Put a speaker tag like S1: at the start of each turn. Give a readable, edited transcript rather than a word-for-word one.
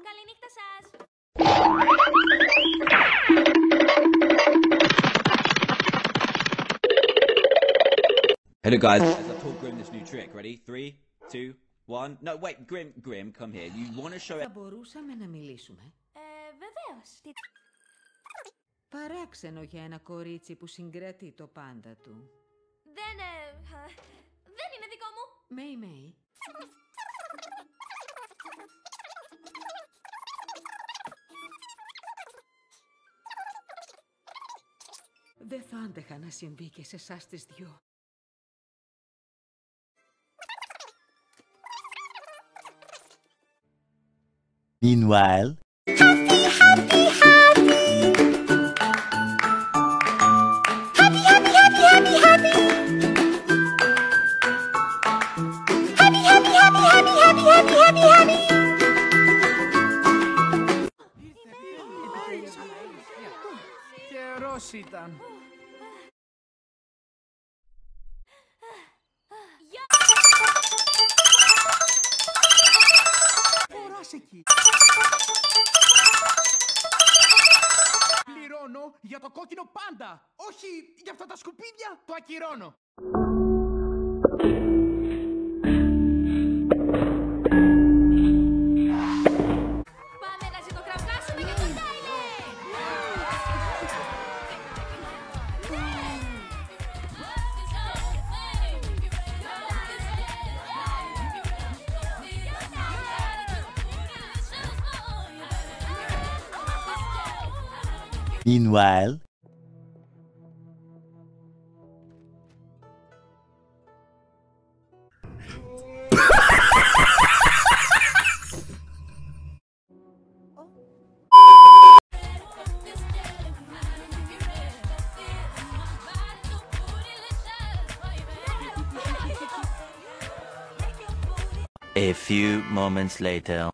S1: Καλή νύχτα σας.
S2: Hello guys, as I taught Grim this new trick. Ready? 3, 2, 1. No, wait, Grim, come here. You want to show it.
S3: Θα μπορούσαμε να μιλήσουμε.
S1: Βεβαίως.
S3: Παράξενο για ένα κορίτσι που συγκρατεί το πάντα του.
S1: Δεν είναι δικό μου.
S3: Μέι. Δεν θα άντεχα να συμβεί και σε εσάς τις δυο.
S4: Meanwhile,
S5: Καιρός ήταν. Φοράς εκεί. Πληρώνω για το κόκκινο πάντα. Όχι για αυτά τα σκουπίδια. Το ακυρώνω.
S1: Πάμε να ζητοκραυγάσουμε για τον Τάιλερ.
S4: meanwhile, a few moments later.